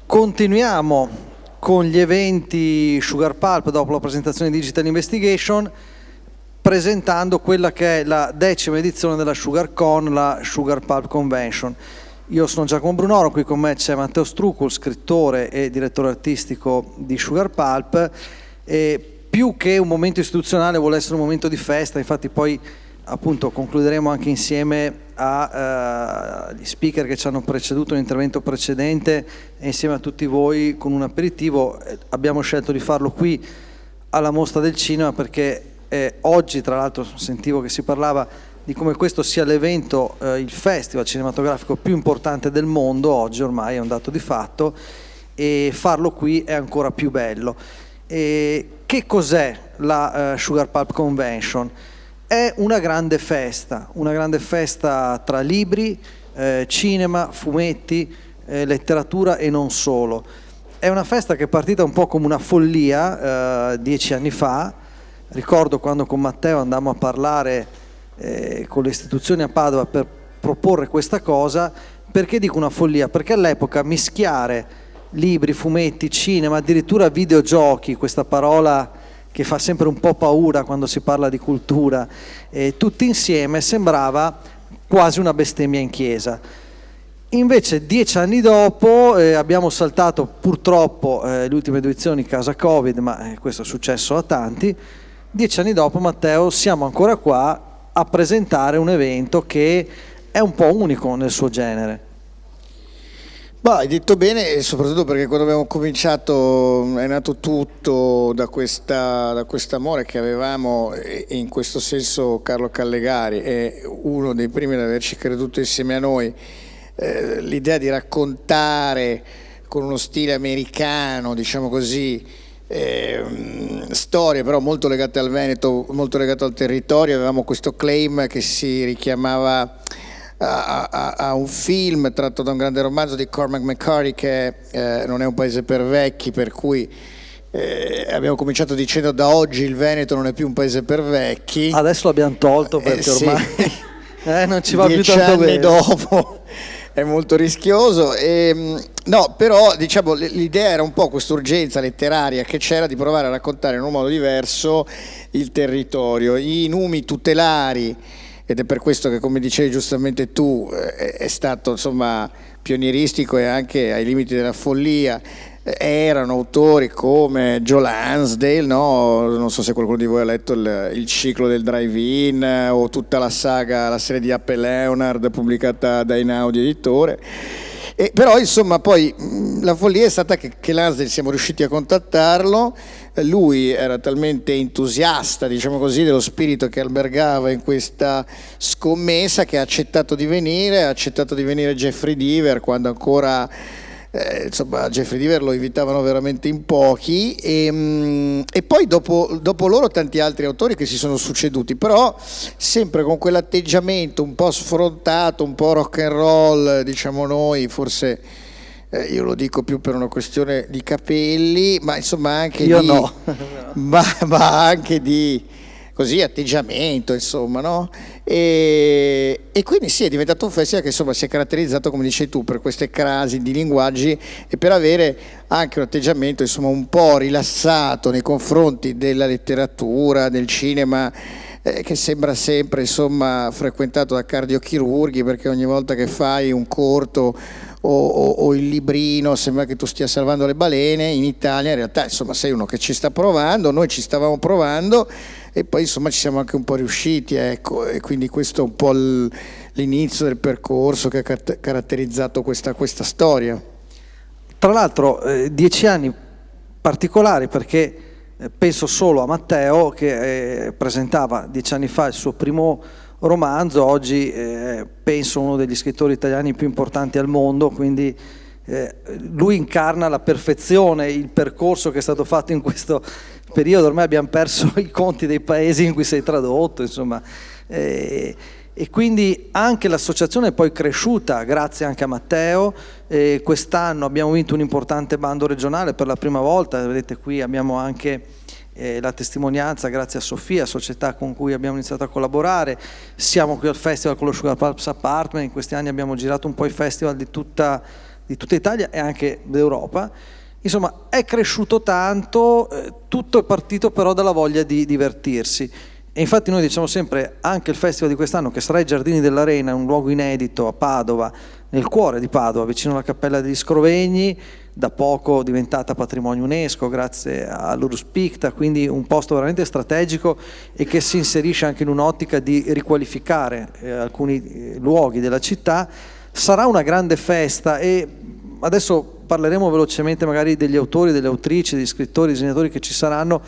Continuiamo con gli eventi Sugar Pulp dopo la presentazione di Digital Investigation, presentando quella che è la 10ª edizione della SugarCon, la Sugar Pulp Convention. Io sono Giacomo Brunoro, qui con me c'è Matteo Strucul, scrittore e direttore artistico di Sugar Pulp. E più che un momento istituzionale vuole essere un momento di festa, infatti poi appunto concluderemo anche insieme agli speaker che ci hanno preceduto l'intervento precedente e insieme a tutti voi con un aperitivo. Abbiamo scelto di farlo qui alla Mostra del Cinema perché oggi, tra l'altro, sentivo che si parlava di come questo sia l'evento, il festival cinematografico più importante del mondo oggi, ormai è un dato di fatto, e farlo qui è ancora più bello. Che cos'è la Sugar Pulp Convention? È una grande festa tra libri, cinema, fumetti, letteratura e non solo. È una festa che è partita un po' come una follia 10 anni fa. Ricordo quando con Matteo andammo a parlare con le istituzioni a Padova per proporre questa cosa. Perché dico una follia? Perché all'epoca mischiare libri, fumetti, cinema, addirittura videogiochi, questa parola che fa sempre un po' paura quando si parla di cultura, tutti insieme sembrava quasi una bestemmia in chiesa. Invece 10 anni dopo abbiamo saltato purtroppo le ultime 2 edizioni causa Covid, ma questo è successo a tanti. 10 anni dopo, Matteo, siamo ancora qua a presentare un evento che è un po' unico nel suo genere. Bah, hai detto bene, e soprattutto perché quando abbiamo cominciato è nato tutto da quest'amore che avevamo, e in questo senso Carlo Callegari è uno dei primi ad averci creduto insieme a noi, l'idea di raccontare con uno stile americano, diciamo così, storie però molto legate al Veneto, molto legate al territorio. Avevamo questo claim che si richiamava a un film tratto da un grande romanzo di Cormac McCarthy che non è un paese per vecchi, per cui abbiamo cominciato dicendo da oggi il Veneto non è più un paese per vecchi. Adesso l'abbiamo tolto perché ormai non ci va più 10 tanto anni bene. Dopo è molto rischioso. No, però diciamo l'idea era un po' quest'urgenza letteraria che c'era di provare a raccontare in un modo diverso il territorio, i numi tutelari. Ed è per questo che, come dicevi giustamente tu, è stato insomma pionieristico e anche ai limiti della follia. Erano autori come Joe Lansdale, no? Non so se qualcuno di voi ha letto il ciclo del Drive-In o tutta la saga, la serie di Appe Leonard pubblicata da Einaudi editore. Però insomma poi la follia è stata che Lansdale siamo riusciti a contattarlo. Lui era talmente entusiasta, diciamo così, dello spirito che albergava in questa scommessa che ha accettato di venire Jeffrey Deaver quando ancora insomma Jeffrey Deaver lo invitavano veramente in pochi, e poi dopo loro tanti altri autori che si sono succeduti, però sempre con quell'atteggiamento un po' sfrontato, un po' rock and roll, diciamo noi, forse io lo dico più per una questione di capelli, ma insomma anche ma anche di così atteggiamento, insomma, no? E quindi sì, è diventato un festival che insomma si è caratterizzato, come dicevi tu, per queste crasi di linguaggi e per avere anche un atteggiamento insomma un po' rilassato nei confronti della letteratura, del cinema, che sembra sempre insomma frequentato da cardiochirurghi, perché ogni volta che fai un corto o il librino sembra che tu stia salvando le balene. In Italia in realtà insomma sei uno che ci sta provando, noi ci stavamo provando e poi insomma ci siamo anche un po' riusciti, ecco, e quindi questo è un po' l'inizio del percorso che ha caratterizzato questa storia. Tra l'altro 10 anni particolari perché penso solo a Matteo che presentava 10 anni fa il suo primo romanzo, oggi penso uno degli scrittori italiani più importanti al mondo, quindi lui incarna alla perfezione il percorso che è stato fatto in questo periodo. Ormai abbiamo perso i conti dei paesi in cui sei tradotto, insomma, e quindi anche l'associazione è poi cresciuta grazie anche a Matteo. Quest'anno abbiamo vinto un importante bando regionale per la prima volta, vedete qui abbiamo anche la testimonianza grazie a Sofia, società con cui abbiamo iniziato a collaborare. Siamo qui al festival con lo Sugar Pulp Apartment, in questi anni abbiamo girato un po' i festival di tutta di tutta Italia e anche d'Europa. Insomma, è cresciuto tanto, tutto è partito però dalla voglia di divertirsi. E infatti noi diciamo sempre, anche il festival di quest'anno, che sarà ai Giardini dell'Arena, un luogo inedito a Padova, nel cuore di Padova, vicino alla Cappella degli Scrovegni, da poco diventata patrimonio UNESCO grazie all'Urus Picta, quindi un posto veramente strategico e che si inserisce anche in un'ottica di riqualificare alcuni luoghi della città. Sarà una grande festa e adesso parleremo velocemente magari degli autori, delle autrici, degli scrittori, disegnatori che ci saranno,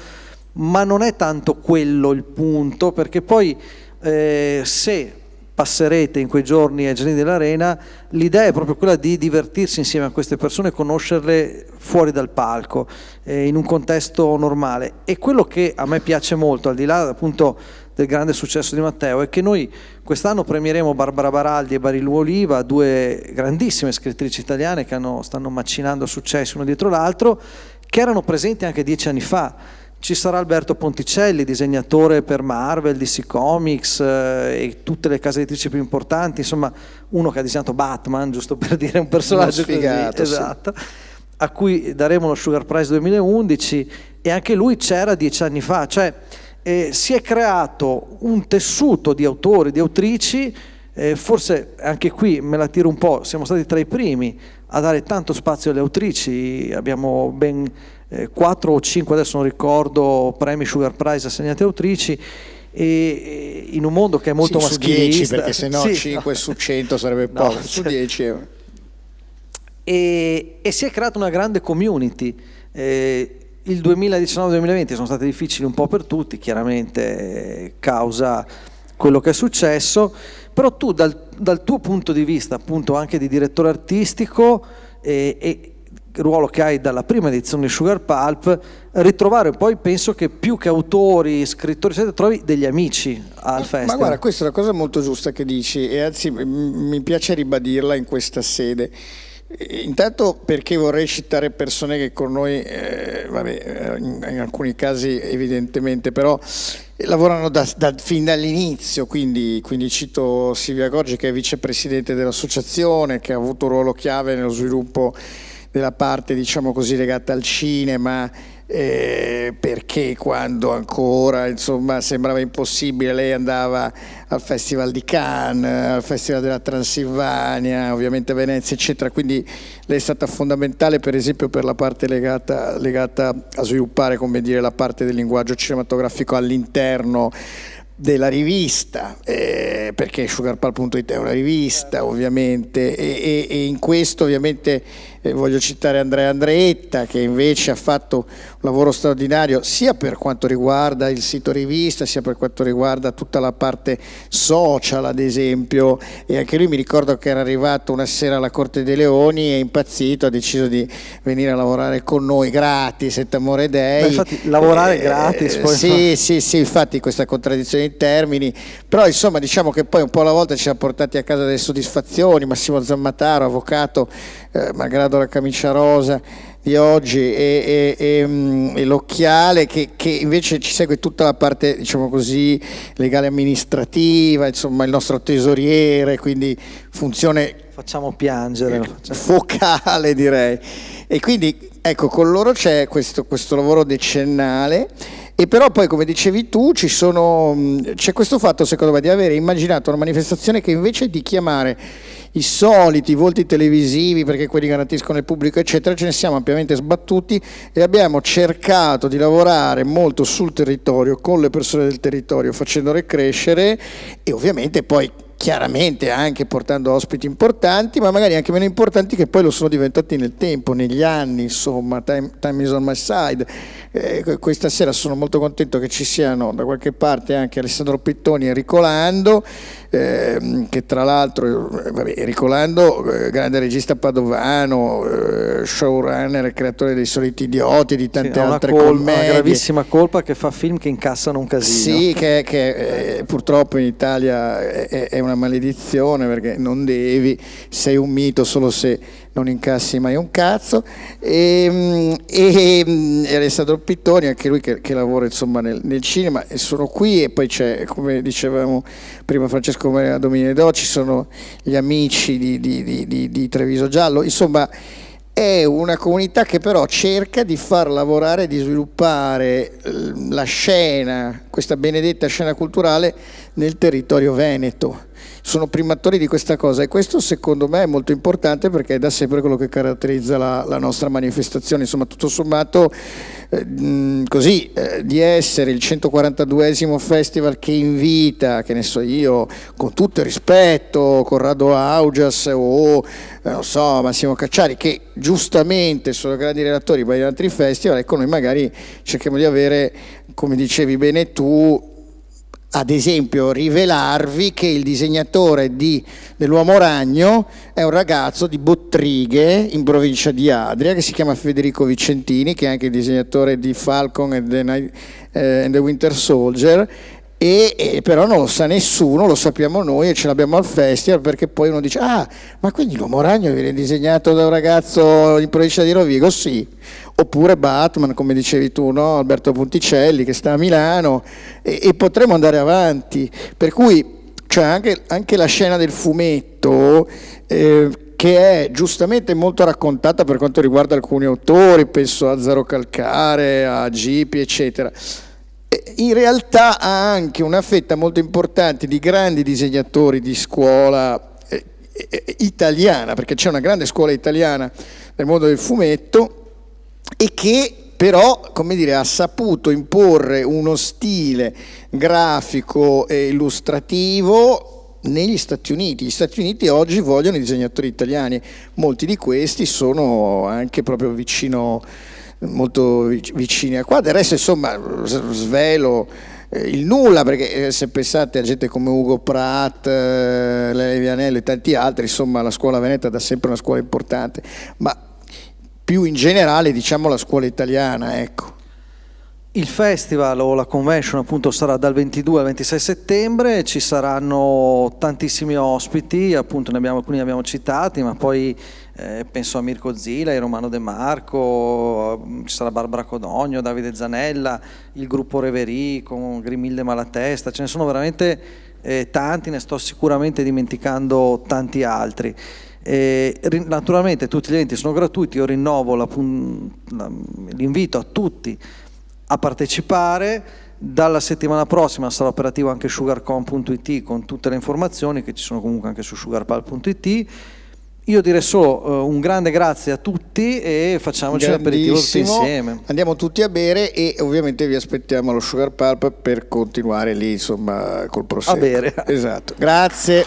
ma non è tanto quello il punto, perché poi se passerete in quei giorni ai Giardini dell'Arena, l'idea è proprio quella di divertirsi insieme a queste persone, conoscerle fuori dal palco, in un contesto normale. E quello che a me piace molto, al di là appunto del grande successo di Matteo, è che noi quest'anno premieremo Barbara Baraldi e Barilu Oliva, due grandissime scrittrici italiane che stanno macinando successi uno dietro l'altro, che erano presenti anche 10 anni fa. Ci sarà Alberto Ponticelli, disegnatore per Marvel, DC Comics e tutte le case editrici più importanti, insomma uno che ha disegnato Batman, giusto per dire un personaggio sfigato, così, esatto, a cui daremo lo Sugar Prize 2011, e anche lui c'era 10 anni fa, cioè si è creato un tessuto di autori, di autrici, forse anche qui me la tiro un po', siamo stati tra i primi a dare tanto spazio alle autrici, abbiamo ben 4 o 5, adesso non ricordo, premi Sugar Prize assegnati a autrici, e in un mondo che è molto maschilista, su 10, perché se no 5 su 100 sarebbe poco, su 10 e si è creata una grande community. Il 2019-2020 sono stati difficili un po' per tutti, chiaramente causa quello che è successo, però tu dal tuo punto di vista appunto anche di direttore artistico e il ruolo che hai dalla prima edizione di Sugar Pulp, ritrovare poi penso che più che autori, scrittori eccetera, trovi degli amici al festival. Ma guarda, questa è una cosa molto giusta che dici, e anzi mi piace ribadirla in questa sede. Intanto perché vorrei citare persone che con noi, in alcuni casi evidentemente, però lavorano fin dall'inizio, quindi cito Silvia Gorgi, che è vicepresidente dell'associazione, che ha avuto un ruolo chiave nello sviluppo della parte, diciamo così, legata al cinema, perché quando ancora insomma sembrava impossibile lei andava al Festival di Cannes, al Festival della Transilvania, ovviamente a Venezia eccetera, quindi lei è stata fondamentale per esempio per la parte legata a sviluppare, come dire, la parte del linguaggio cinematografico all'interno della rivista, perché SugarPulp.it è una rivista ovviamente, e in questo ovviamente voglio citare Andrea Andreetta, che invece ha fatto un lavoro straordinario sia per quanto riguarda il sito rivista, sia per quanto riguarda tutta la parte social ad esempio, e anche lui mi ricordo che era arrivato una sera alla Corte dei Leoni, è impazzito, ha deciso di venire a lavorare con noi gratis, et amore dei. Beh, infatti lavorare gratis poi sì, infatti questa contraddizione in termini, però insomma diciamo che poi un po' alla volta ci ha portati a casa delle soddisfazioni. Massimo Zammataro, avvocato, malgrado la camicia rosa di oggi, e l'Occhiale che invece ci segue tutta la parte, diciamo così, legale amministrativa, insomma il nostro tesoriere, quindi funzione facciamo piangere focale direi, e quindi ecco con loro c'è questo lavoro decennale. E però poi, come dicevi tu, c'è questo fatto, secondo me, di avere immaginato una manifestazione che invece di chiamare i soliti volti televisivi, perché quelli garantiscono il pubblico, eccetera, ce ne siamo ampiamente sbattuti e abbiamo cercato di lavorare molto sul territorio, con le persone del territorio, facendole crescere e ovviamente poi chiaramente anche portando ospiti importanti, ma magari anche meno importanti, che poi lo sono diventati nel tempo, negli anni, insomma, time is on my side. Questa sera sono molto contento che ci siano da qualche parte anche Alessandro Pittoni e Enrico Lando, che tra l'altro, Enrico Lando, grande regista padovano, showrunner e creatore dei Soliti Idioti, di tante altre commedie. Una gravissima colpa, che fa film che incassano un casino. Sì, che purtroppo in Italia è una maledizione, perché non devi, sei un mito solo se non incassi mai un cazzo, e Alessandro Pittoni, anche lui che lavora insomma nel cinema, e sono qui. E poi c'è, come dicevamo prima, Francesco Maria Dominedò, ci sono gli amici di Treviso Giallo, insomma è una comunità che però cerca di far lavorare, di sviluppare la scena, questa benedetta scena culturale nel territorio veneto. Sono primatori di questa cosa, e questo secondo me è molto importante, perché è da sempre quello che caratterizza la nostra manifestazione. Insomma, tutto sommato, di essere il 142esimo festival che invita, che ne so io, con tutto il rispetto, Corrado Augias o non so, Massimo Cacciari, che giustamente sono grandi relatori di altri festival. Ecco, noi magari cerchiamo di avere, come dicevi bene tu, ad esempio rivelarvi che il disegnatore dell'Uomo Ragno è un ragazzo di Bottrighe, in provincia di Adria, che si chiama Federico Vicentini, che è anche il disegnatore di Falcon and the Winter Soldier, e però non lo sa nessuno, lo sappiamo noi e ce l'abbiamo al festival, perché poi uno dice: ah, ma quindi l'Uomo Ragno viene disegnato da un ragazzo in provincia di Rovigo? Sì. Oppure Batman, come dicevi tu, no? Alberto Ponticelli, che sta a Milano, e potremmo andare avanti. Per cui c'è anche la scena del fumetto, che è giustamente molto raccontata per quanto riguarda alcuni autori, penso a Zero Calcare, a Gipi, eccetera. In realtà ha anche una fetta molto importante di grandi disegnatori di scuola italiana, perché c'è una grande scuola italiana nel mondo del fumetto, e che però, come dire, ha saputo imporre uno stile grafico e illustrativo negli Stati Uniti. Gli Stati Uniti oggi vogliono i disegnatori italiani, molti di questi sono anche proprio molto vicini a qua. Del resto, insomma, svelo il nulla, perché se pensate a gente come Ugo Pratt, Lele Vianello e tanti altri, insomma la scuola veneta è da sempre una scuola importante, ma più in generale, diciamo, la scuola italiana, ecco. Il festival o la convention appunto sarà dal 22 al 26 settembre, ci saranno tantissimi ospiti, appunto alcuni ne abbiamo citati, ma poi penso a Mirko Zila, Romano De Marco, ci sarà Barbara Codogno, Davide Zanella, il gruppo Reverie con Grimilde Malatesta, ce ne sono veramente tanti, ne sto sicuramente dimenticando tanti altri. Naturalmente tutti gli eventi sono gratuiti, io rinnovo l'invito a tutti a partecipare. Dalla settimana prossima sarà operativo anche sugarcon.it con tutte le informazioni che ci sono comunque anche su sugarpal.it. Io direi solo un grande grazie a tutti e facciamoci l'aperitivo tutti insieme. Andiamo tutti a bere e ovviamente vi aspettiamo allo Sugar Pulp per continuare lì, insomma, col prosecco. A bere. Esatto. Grazie.